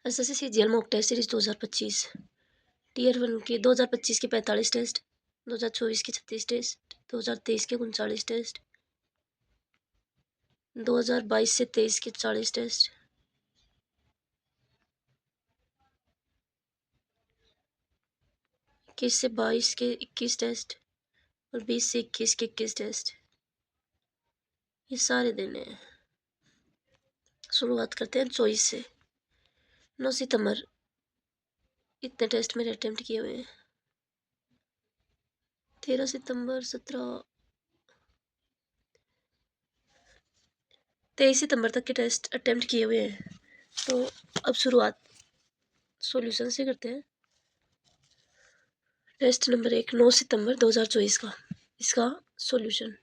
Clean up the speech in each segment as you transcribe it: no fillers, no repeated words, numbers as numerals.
SSC CGL mock test series 2025 tier 1 के 2025 के 45 test, 2024 के 36 टेस्ट, 2023 के 39 टेस्ट, 2022 से 23 के 40 टेस्ट, 21 से 22 के 21 टेस्ट और 20 से 21 के 21 टेस्ट, ये सारे देने हैं। शुरुआत करते हैं 24 से। 9 सितंबर इतने टेस्ट मेरे अटेम्प्ट किए हुए हैं। 13 सितंबर 17 23 सितंबर तक के टेस्ट अटेम्प्ट किए हुए हैं। तो अब शुरुआत सॉल्यूशन से करते हैं। टेस्ट नंबर 1 9 सितंबर 2024 का, इसका सॉल्यूशन।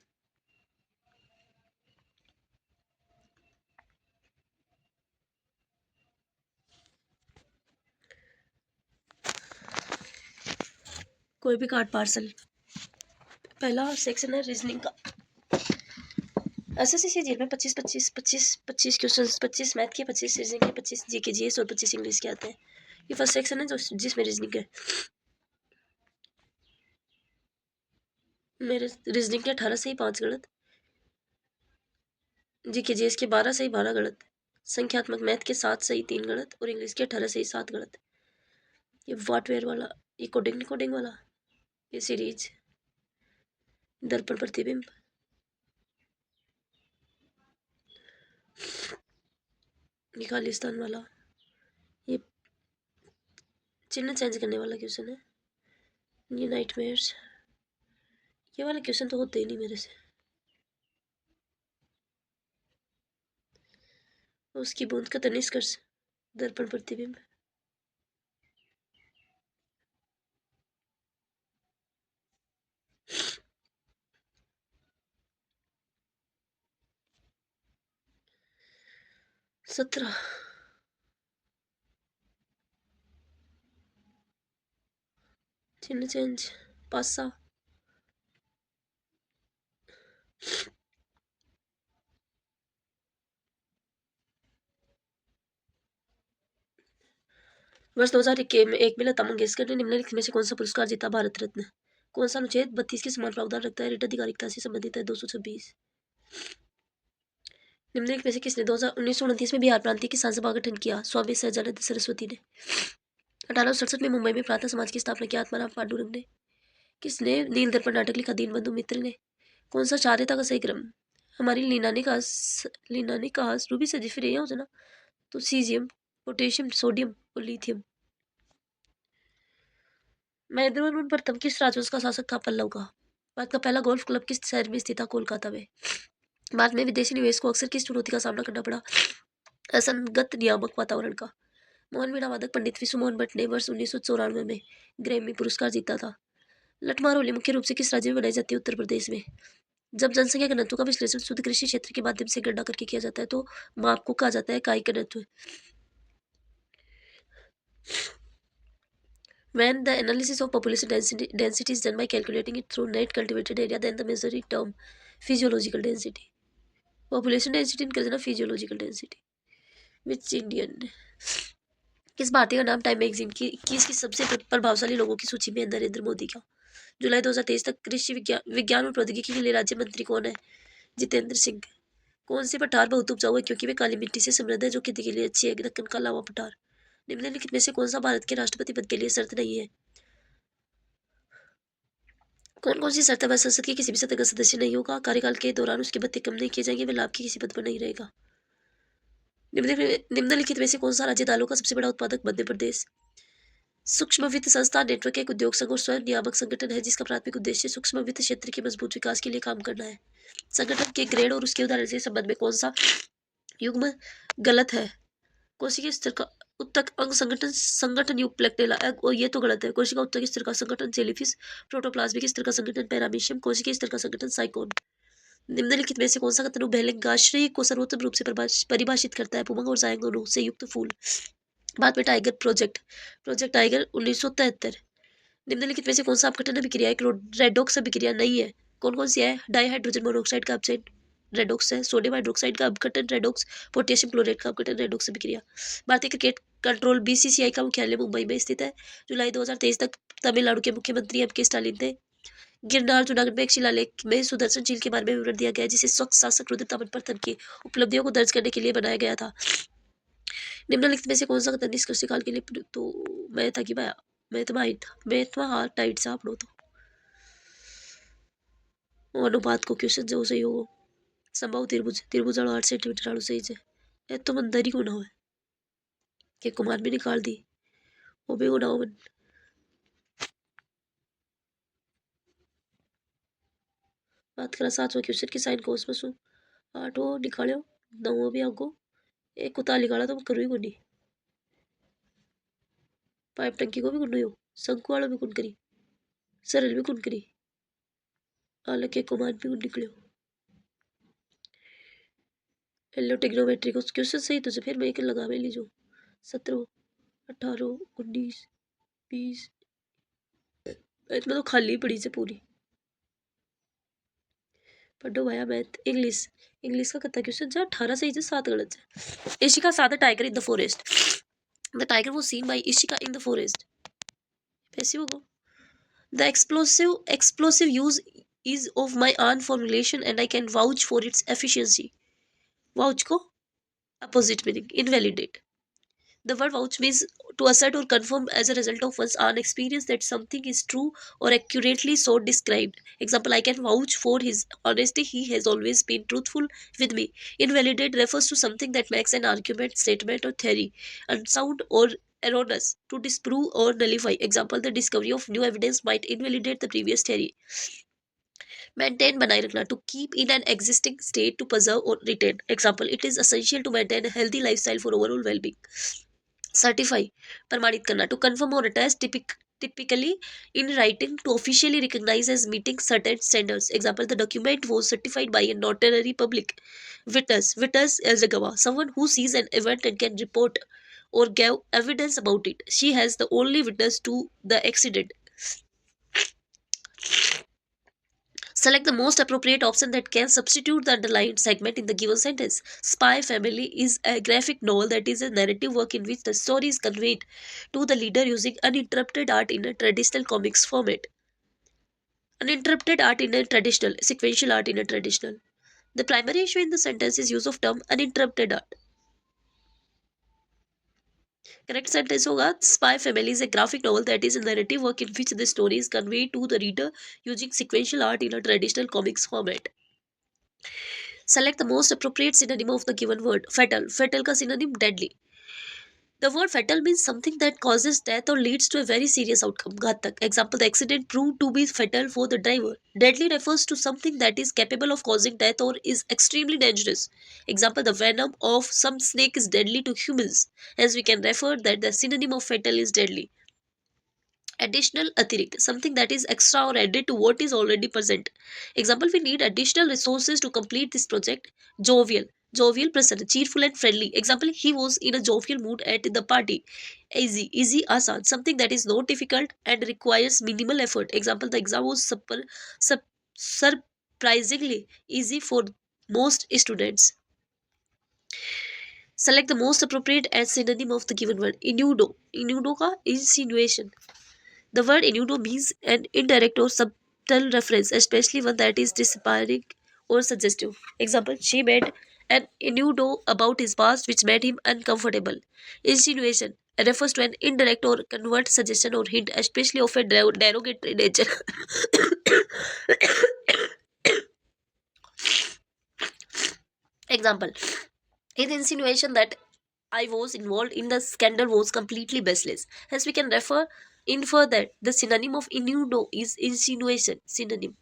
कोई भी कार्ड पार्सल। पहला सेक्शन है रीजनिंग का। एसएससी CGL में 25 क्वेश्चंस, 25 मैथ के, 25 रीजनिंग के, 25 जीके जीएस और 25 इंग्लिश के आते हैं। ये फर्स्ट सेक्शन है जिसमें रीजनिंग है। मेरे रीजनिंग के 18 से ही 5 गलत, जीके जीएस के 12 से ही 12 गलत, संख्यात्मक मैथ के 7 से ही 3 गलत और इंग्लिश के 18 से ही 7 गलत। ये वॉटवेयर वाला, ये कोडिंग वाला, ये सीरीज दर्पण प्रतिबिंब, ये खालिस्तान वाला, ये चिन्ह चेंज करने वाला क्वेश्चन है, ये नाइटमेयर्स। ये वाले क्वेश्चन तो होते ही नहीं मेरे से। उसकी बूंद का तनिष्कर्ष, दर्पण प्रतिबिंब, सत्रह चिन्ह चेंज, पासा, वर्ष 2001 में लता मंगेशकर ने निम्नलिखित में से कौन सा पुरस्कार जीता? भारत रत्न। कौन सा अनुच्छेद 32 के समान प्रावधान रखता है? रिट अधिकारिकता से संबंधित है। 226। निम्नलिखित में से किसने 1929 में बिहार प्रांतीय किसान सभा का गठन किया? स्वामी सहजानंद सरस्वती ने। 1867 में मुंबई में प्रातः समाज की स्थापना की? आत्माराम पांडुरंग ने। किसने नील दर्पण नाटक लिखा? दीनबंधु मित्र ने। कौन सा चार्यता का सही क्रम? हमारी लीना ने कहा रूबी से जिफिर हो ना, तो सीजियम, पोटेशियम, सोडियम और लिथियम। महेंद्रवर्मन प्रथम किस राजवंश का शासक था? पल्लव का। भारत का पहला गोल्फ क्लब किस शहर में स्थित था? कोलकाता में। भारत में विदेशी निवेश को अक्सर किस चुनौती का सामना करना पड़ा? असंगत नियामक वातावरण का। मोहन वीणा वादक पंडित विश्व मोहन भट्ट ने वर्ष 1994 में ग्रैमी पुरस्कार जीता था। लठमार होली मुख्य रूप से किस राज्य में मनाई जाती है? उत्तर प्रदेश में। जब जनसंख्या घनत्व का विश्लेषण शुद्ध कृषि क्षेत्र के माध्यम से गणना करके किया जाता है तो माप को कहा जाता है इकाई घनत्व। When the analysis of population density is done by calculating it through net cultivated area, then the measuring term physiological density. Population density इनका जना physiological density. Which Indian? किस भारतीय का नाम टाइम मैगजीन की 21 की सबसे प्रभावशाली लोगों की सूची में है? नरेंद्र मोदी का। जुलाई 2023 तक कृषि विज्ञान और प्रौद्योगिकी के लिए राज्य मंत्री कौन है? जितेंद्र सिंह। कौन सी पठार बहुत उपजाऊ है क्योंकि वे काली मिट्टी से समृद्ध है जो खेती के लिए अच्छी है? दक्कन का लावा पठार। निम्नलिखित में से कौन सा भारत के राष्ट्रपति पद के लिए शर्त नहीं है? कौन कौन सी शर्त है? वह संसद के किसी भी सदस्य का सदस्य नहीं होगा, कार्यकाल के दौरान उसके भत्ते कम नहीं किए जाएंगे, वह लाभ के किसी पद पर नहीं रहेगा। निम्नलिखित में से कौन सा राज्य दालों का सबसे बड़ा उत्पादक? मध्य प्रदेश। सूक्ष्म वित्त संस्था नेटवर्क एक उद्योग संघ और स्वयं नियामक संगठन है जिसका प्राथमिक उद्देश्य सूक्ष्म वित्त क्षेत्र के मजबूत विकास के लिए काम करना है। संगठन के ग्रेड और उसके उदाहरण से संबंध में कौन सा युग्म गलत है? कोशिकीय स्तर का उत्तक अंग संगठन युग प्लेक्टेला, और ये तो गलत है। कोशिका उत्तक स्तर का संगठन जेलीफिश, प्रोटोप्लाज्मिक स्तर का संगठन पैरामीशियम, कोशिकीय स्तर का संगठन साइकोन। निम्नलिखित में से कौन सा कथन उभयलिंगाश्रय को सर्वोत्तम रूप से परिभाषित करता है? पुमंग और जायंग दोनों से युक्त फूल। बाद में टाइगर प्रोजेक्ट टाइगर 1973। निम्नलिखित में से कौन सा अपघटन अभिक्रिया रेडॉक्स अभिक्रिया नहीं है? कौन कौन सी है? डाइहाइड्रोजन मोनोऑक्साइड का अपचयन रेडॉक्स है, सोडियम हाइड्रोक्साइड का अपघटन रेडॉक्स, पोटेशियम क्लोराइड का अपघटन रेडॉक्स अभिक्रिया। भारतीय क्रिकेट कंट्रोल बीसीसीआई का मुख्यालय मुंबई में स्थित है। जुलाई 2023 तक तमिलनाडु के मुख्यमंत्री एम के स्टालिन थे। गिरनार जूनागढ़ में एक शिलालेख में सुदर्शन झील के बारे में विवरण दिया गया है, जिसे स्वच्छ शासक रुद्र प्रथम की उपलब्धियों को दर्ज करने के लिए बनाया गया था। निम्नलिखित में से कौन सा कथन निष्कर्ष काल के लिए तो मैं था कि मैं तो हाँ टाइट से आप लो तो अनुपात को क्वेश्चन जो सही हो संभव त्रिभुज त्रिभुजाणु 8 सेंटीमीटर आड़ू सही है। ये तो मन दरी को ना हो के कुमार भी निकाल दी वो भी गुना हो मन। बात करा 7वां क्वेश्चन की साइन कोस में सु 8 निकालो 9 भी आगो एक कुत्ता निकाला तो करू ही कोनी। पाइप टंकी को भी कुन हो शंकु वाला भी कुन करी सरल भी कुन करी आलक के कुमार भी कुन निकलो। हेलो टेक्नोमेट्री को क्वेश्चन सही तो फिर मैं एक लगा में लीजो 17 18 19 20 इतना तो खाली पड़ी से पूरी पढ़ो भैया मैथ इंग्लिश इंग्लिश का कितना क्वेश्चन जा 18 सही से 7 गलत है। Ishika saw the tiger in the forest. The tiger was seen by Ishika in the forest. पैसे होगा the explosive use is of my own formulation and I can vouch for its efficiency. Vouch को opposite meaning invalidate. The word vouch means to assert or confirm as a result of one's own experience that something is true or accurately so described. Example, I can vouch for his honesty. He has always been truthful with me. Invalidate refers to something that makes an argument, statement, or theory unsound or erroneous to disprove or nullify. Example, the discovery of new evidence might invalidate the previous theory. Maintain बनाए रखना to keep in an existing state to preserve or retain. Example, it is essential to maintain a healthy lifestyle for overall well-being. Certify प्रमाणित करना to confirm और attest typically in writing to officially recognize as meeting certain standards. Example, the document was certified by a notary public. Witness as a gawah, someone who sees an event and can report or give evidence about it. She has the only witness to the accident. Select the most appropriate option that can substitute the underlined segment in the given sentence. Spy Family is a graphic novel that is a narrative work in which the story is conveyed to the reader using uninterrupted art in a traditional comics format. Uninterrupted art in a traditional, sequential art in a traditional. The primary issue in the sentence is use of term uninterrupted art. Correct sentence होगा Spy Family is a graphic novel that is a narrative work in which the story is conveyed to the reader using sequential art in a traditional comics format. Select the most appropriate synonym of the given word. Fatal. Fatal का synonym deadly. The word fatal means something that causes death or leads to a very serious outcome. घातक. Example, the accident proved to be fatal for the driver. Deadly refers to something that is capable of causing death or is extremely dangerous. Example, the venom of some snake is deadly to humans. Hence, we can refer that the synonym of fatal is deadly. Additional अतिरिक्त something that is extra or added to what is already present. Example, we need additional resources to complete this project. Jovial प्रसन्न cheerful and friendly. Example, he was in a jovial mood at the party. Easy आसान something that is not difficult and requires minimal effort. Example, the exam was surprisingly easy for most students. Select the most appropriate and synonym of the given word. Innuendo का insinuation. The word innuendo means an indirect or subtle reference, especially one that is despairing or suggestive. Example, she made an innuendo about his past which made him uncomfortable. Insinuation refers to an indirect or covert suggestion or hint, especially of a derogatory nature. Example, his insinuation that I was involved in the scandal was completely baseless. Hence, we can infer that the synonym of innuendo is insinuation. Synonym.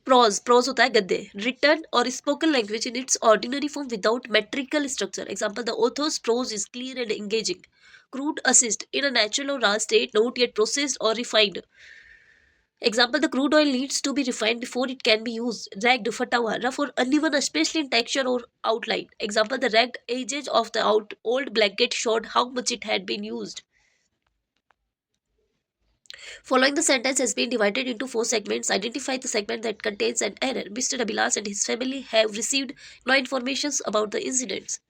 Prose होता है गद्य. Written or spoken language in its ordinary form without metrical structure. Example, the author's prose is clear and engaging. Crude assist in a natural or raw state, not yet processed or refined. Example, the crude oil needs to be refined before it can be used. Ragged, fata hua, rough or uneven, especially in texture or outline. Example, the ragged edges of the old blanket showed how much it had been used. Following the sentence has been divided into 4 segments. Identify the segment that contains an error. Mr. Abilas and his family have received no information about the incidents.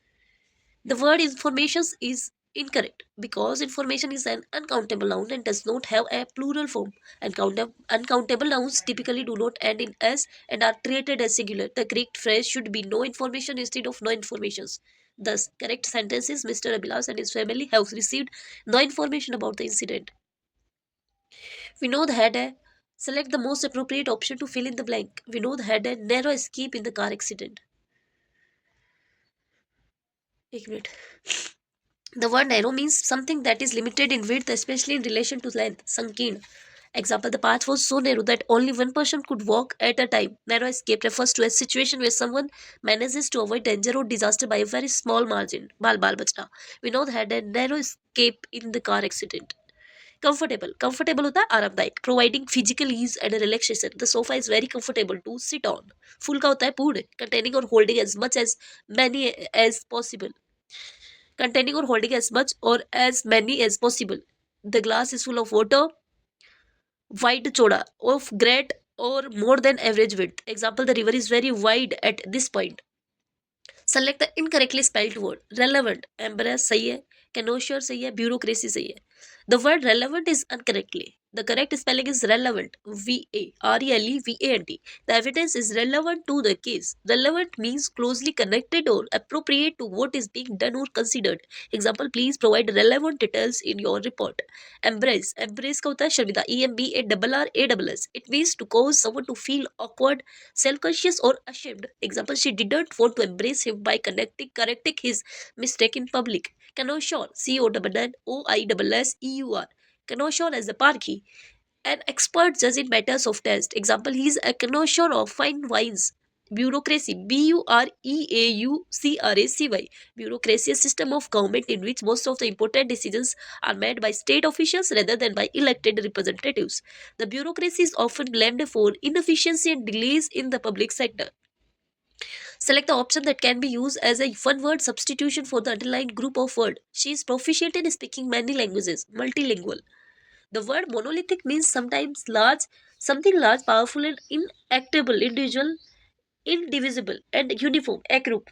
The word information is Incorrect, because information is an uncountable noun and does not have a plural form. Uncountable nouns typically do not end in s and are treated as singular. The correct phrase should be no information instead of no informations. Thus, correct sentence is Mr. Abilas and his family have received no information about the incident. Vinod had a select the most appropriate option to fill in the blank. Vinod had a narrow escape in the car accident. एक minute. The word narrow means something that is limited in width, especially in relation to length. Sankeen. Example, the path was so narrow that only one person could walk at a time. Narrow escape refers to a situation where someone manages to avoid danger or disaster by a very small margin. Bal bal bachna. Vinod had a narrow escape in the car accident. Comfortable. Comfortable होता है आरामदायक, providing physical ease and a relaxation. The sofa is very comfortable to sit on. Full का होता है पूर्ण, containing or holding as much as many as possible. Containing or holding as much or as many as possible. The glass is full of water. Wide choda, of great or more than average width. Example, the river is very wide at this point. Select the incorrectly spelled word. Relevant. Embarrass सही है. Connoisseur सही है. Bureaucracy सही है. The word relevant is incorrectly. The correct spelling is relevant. V-A-R-E-L-E-V-A-N-T. The evidence is relevant to the case. Relevant means closely connected or appropriate to what is being done or considered. Example, please provide relevant details in your report. Embrace. Embrace का होता है शर्मिंदा. E-M-B-A-R-R-A-S-S. It means to cause someone to feel awkward, self-conscious or ashamed. Example, she didn't want to embrace him by correcting his mistake in public. Connoisseur, C-O-N-N-O-I-S-S-E-U-R. Connoisseur as a parky, an expert judge in matters of taste. Example, he is a connoisseur of fine wines. Bureaucracy, B-U-R-E-A-U-C-R-A-C-Y. Bureaucracy is a system of government in which most of the important decisions are made by state officials rather than by elected representatives. The bureaucracy is often blamed for inefficiency and delays in the public sector. Select the option that can be used as a one-word substitution for the underlined group of words. She is proficient in speaking many languages, multilingual. The word monolithic means sometimes large, something large, powerful, and inactable, individual, indivisible, and uniform, a group.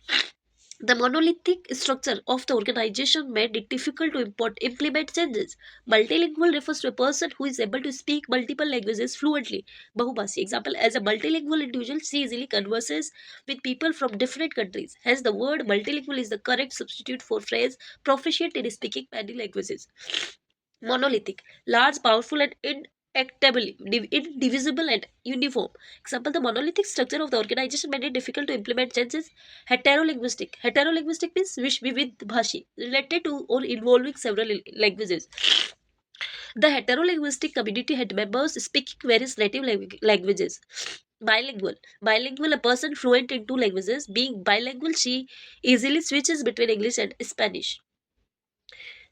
The monolithic structure of the organization made it difficult to implement changes. Multilingual refers to a person who is able to speak multiple languages fluently. Bahubhasi. Example, as a multilingual individual, she easily converses with people from different countries. Hence, the word multilingual is the correct substitute for phrase proficient in speaking many languages. Monolithic, large, powerful, and indivisible and uniform. Example, the monolithic structure of the organization made it difficult to implement changes. Heterolinguistic. Heterolinguistic means vivid bhashi, related to or involving several languages. The heterolinguistic community had members speaking various native languages. Bilingual. Bilingual, a person fluent in two languages. Being bilingual, she easily switches between English and Spanish.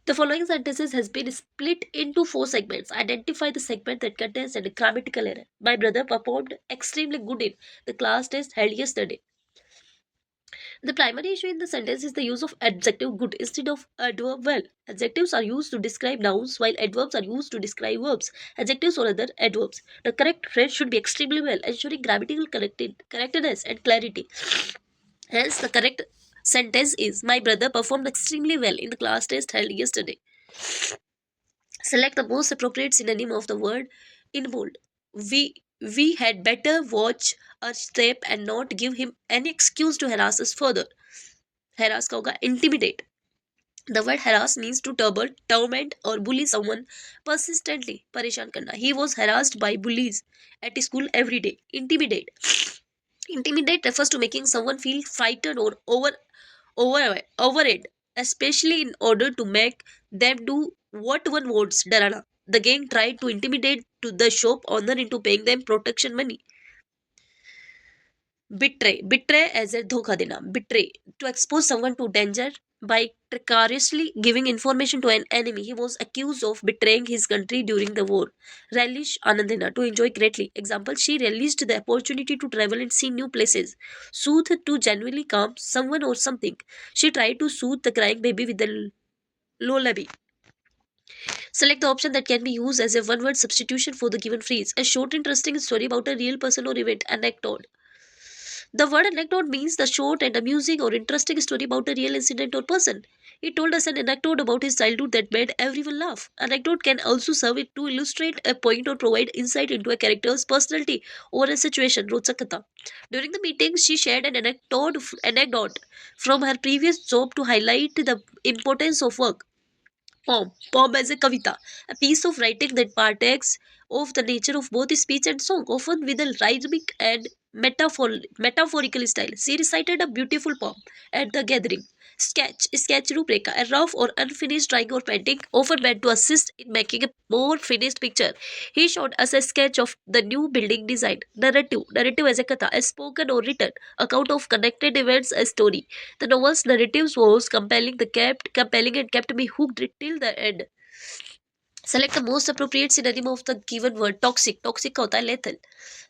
The following sentences has been split into 4 segments. Identify the segment that contains a grammatical error. My brother performed extremely good in the class test held yesterday. The primary issue in the sentence is the use of adjective good instead of adverb well. Adjectives are used to describe nouns while adverbs are used to describe verbs, adjectives or other adverbs. The correct phrase should be extremely well, ensuring grammatical correctness and clarity. Hence, the correct sentence is my brother performed extremely well in the class test held yesterday. Select the most appropriate synonym of the word in bold. We had better watch our step and not give him any excuse to harass us further. Harass का होगा intimidate. The word harass means to torment or bully someone persistently. परेशान करना. He was harassed by bullies at school every day. Intimidate. Intimidate refers to making someone feel frightened or overawed, especially in order to make them do what one wants. Darana. The gang tried to intimidate to the shop owner into paying them protection money. Betray. Betray as a धोखा देना. Betray. To expose someone to danger by precariously giving information to an enemy. He was accused of betraying his country during the war. Relish anandina. To enjoy greatly. Example, she relished the opportunity to travel and see new places. Soothe, to genuinely calm someone or something. She tried to soothe the crying baby with a lullaby. Select the option that can be used as a one-word substitution for the given phrase. A short, interesting story about a real person or event anecdote. The word anecdote means the short and amusing or interesting story about a real incident or person. He told us an anecdote about his childhood that made everyone laugh. Anecdote can also serve it to illustrate a point or provide insight into a character's personality or a situation. रोचक कथा. During the meeting, she shared an anecdote from her previous job to highlight the importance of work. Poem as a kavita, a piece of writing that partakes of the nature of both speech and song, often with a rhythmic and metaphorical style. She recited a beautiful poem at the gathering. Sketch rubreka, a rough or unfinished drawing or painting, often meant to assist in making a more finished picture. He showed us a sketch of the new building design. Narrative as a katha, a spoken or written account of connected events, a story. The novel's narratives was compelling and kept me hooked till the end. Select the most appropriate synonym of the given word. Toxic. Toxic का होता है lethal.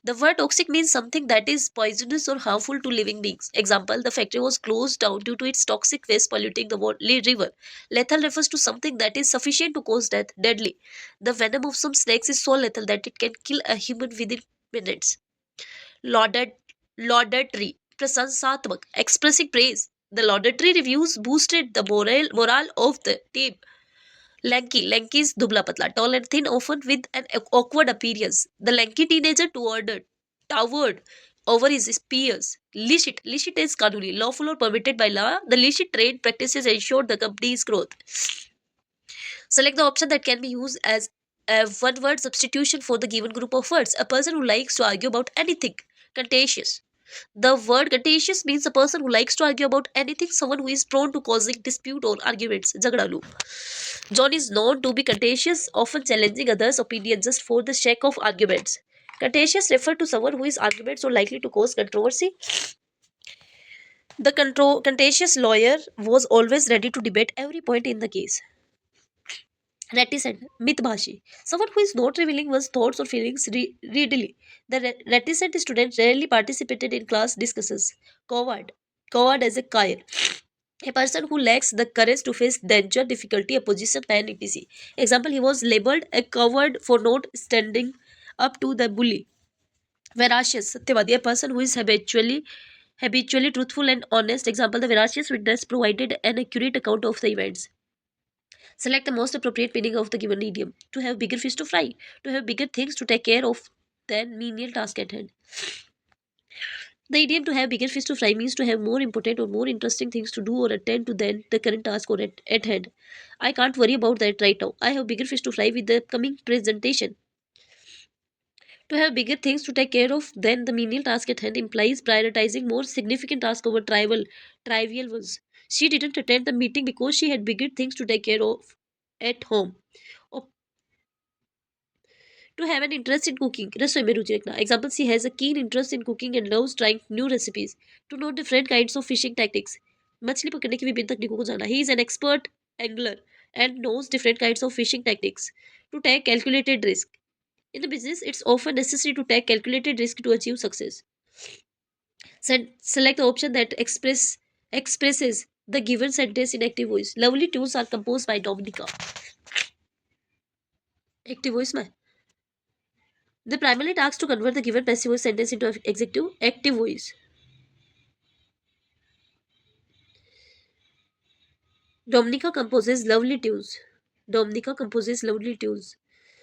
The word toxic means something that is poisonous or harmful to living beings. Example, the factory was closed down due to its toxic waste polluting the river. Lethal refers to something that is sufficient to cause death, deadly. The venom of some snakes is so lethal that it can kill a human within minutes. Lauded, laudatory, prasansaत्मक, expressing praise. The laudatory reviews boosted the morale of the team. Lanky is dubla patla, tall and thin, often with an awkward appearance. The lanky teenager towered over his peers. Licit is kanuni, lawful or permitted by law. The licit trade practices ensured the company's growth. Select the option that can be used as a one word substitution for the given group of words. A person who likes to argue about anything. Contentious. The word contentious means a person who likes to argue about anything, someone who is prone to causing dispute or arguments. Jagdalu. John is known to be contentious, often challenging others' opinions just for the sake of arguments. Contentious refer to someone who is arguments or likely to cause controversy. The contentious lawyer was always ready to debate every point in the case. Reticent, mythbhashi, someone who is not revealing one's thoughts or feelings readily. The reticent student rarely participated in class discussions. Coward as a kair, a person who lacks the courage to face danger, difficulty, opposition, and etc. Example, he was labeled a coward for not standing up to the bully. Veracious, Satyavadi, a person who is habitually truthful and honest. Example, the veracious witness provided an accurate account of the events. Select the most appropriate meaning of the given idiom. To have bigger fish to fry. To have bigger things to take care of than menial task at hand. The idiom to have bigger fish to fry means to have more important or more interesting things to do or attend to than the current task or at hand. I can't worry about that right now. I have bigger fish to fry with the coming presentation. To have bigger things to take care of than the menial task at hand implies prioritizing more significant tasks over trivial ones. She didn't attend the meeting because she had bigger things to take care of at home. Or to have an interest in cooking, रसोई में रुचि रखना. Example, she has a keen interest in cooking and loves trying new recipes. To know different kinds of fishing tactics, मछली पकड़ने की विभिन्न तकनीकों को जानना. He is an expert angler and knows different kinds of fishing tactics. To take calculated risk. In the business, it's often necessary to take calculated risk to achieve success. Select the option that expresses the given sentence in active voice. Lovely tunes are composed by Dominica. Active voice में. The primarily task to convert the given passive voice sentence into executive active voice. Dominica composes lovely tunes. Dominica composes lovely tunes.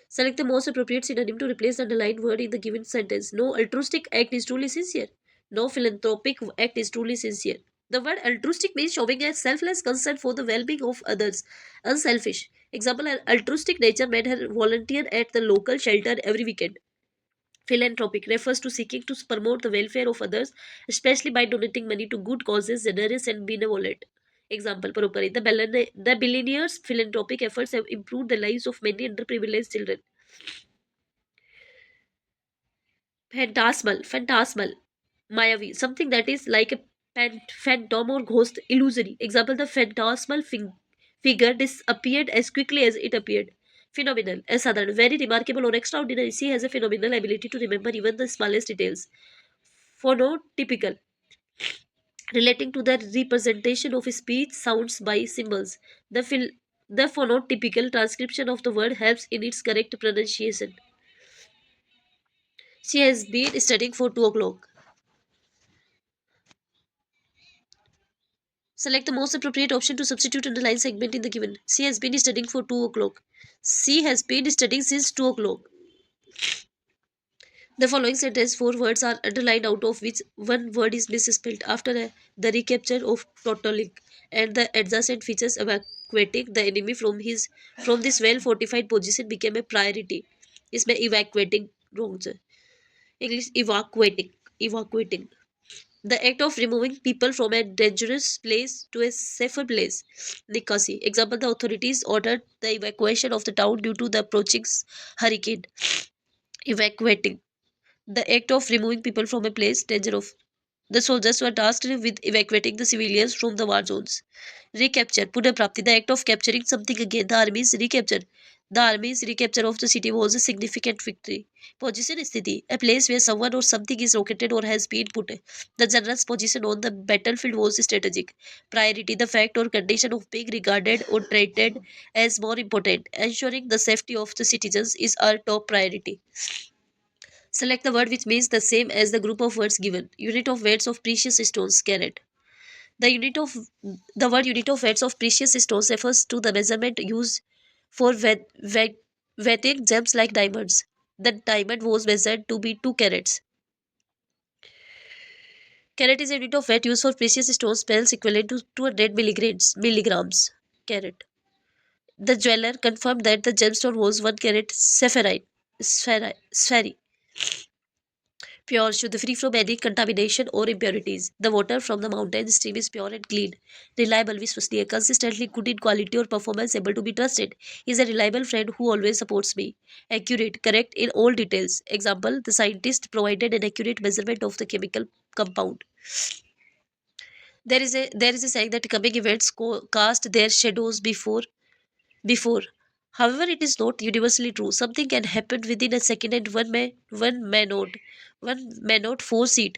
Select the most appropriate synonym to replace the underlined word in the given sentence. No altruistic act is truly sincere. No philanthropic act is truly sincere. The word altruistic means showing a selfless concern for the well-being of others. Unselfish. Example, an altruistic nature made her volunteer at the local shelter every weekend. Philanthropic refers to seeking to promote the welfare of others, especially by donating money to good causes, generous and benevolent. Example, Paropari. The billionaire's philanthropic efforts have improved the lives of many underprivileged children. Phantasmal, Mayavi, something that is like a phantom or ghost, illusory. Example, the phantasmal figure disappeared as quickly as it appeared. Phenomenal, asadharan, very remarkable or extraordinary. She has a phenomenal ability to remember even the smallest details. Phonotypical, relating to the representation of speech sounds by symbols. The phonotypical transcription of the word helps in its correct pronunciation. She has been studying for 2 o'clock. Select the most appropriate option to substitute in the line segment in the given. She has been studying for 2 o'clock. She has been studying since 2 o'clock. The following sentence, 4 words are underlined, out of which one word is misspelled. After the recapture of totaling and the adjacent features, evacuating the enemy from this well fortified position became a priority. इसमें evacuating wrong है. English evacuating. The act of removing people from a dangerous place to a safer place. Nikasi. Example, the authorities ordered the evacuation of the town due to the approaching hurricane. Evacuating. The act of removing people from a place danger of. The soldiers were tasked with evacuating the civilians from the war zones. Recapture. Punaprapti. The act of capturing something again. The army's recapture. The army's recapture of the city was a significant victory. Position sthiti. A place where someone or something is located or has been put. The general's position on the battlefield was strategic. Priority. The fact or condition of being regarded or treated as more important. Ensuring the safety of the citizens is our top priority. Select the word which means the same as the group of words given. Unit of weights of precious stones, carat. The unit of the word unit of weights of precious stones refers to the measurement used for weighting gems like diamonds. The diamond was measured to be 2 carats. Carat is a unit of weight used for precious stones, spells equivalent to 200 milligrams. Carat. The jeweler confirmed that the gemstone was 1 carat sapphire. Sphere. Pure, Shuddha, free from any contamination or impurities. The water from the mountain stream is pure and clean. Reliable, Viswasniya, consistently good in quality or performance, able to be trusted. He is a reliable friend who always supports me. Accurate, correct in all details. Example, the scientist provided an accurate measurement of the chemical compound. There is a saying that coming events cast their shadows before. However, it is not universally true. Something can happen within a second, and one may not foresee it.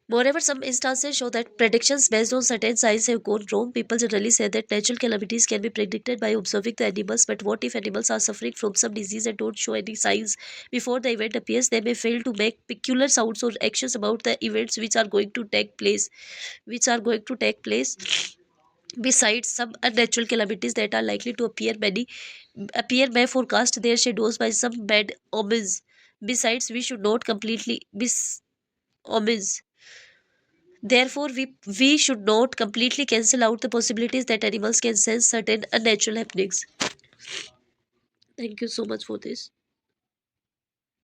Moreover, some instances show that predictions based on certain signs have gone wrong. People generally say that natural calamities can be predicted by observing the animals, but what if animals are suffering from some disease and don't show any signs before the event appears? They may fail to make peculiar sounds or actions about the events which are going to take place. Besides, some unnatural calamities that are likely to appear may forecast their shadows by some bad omens. Besides, we should not completely omens. Therefore, we should not completely cancel out the possibilities that animals can sense certain unnatural happenings. Thank you so much for this.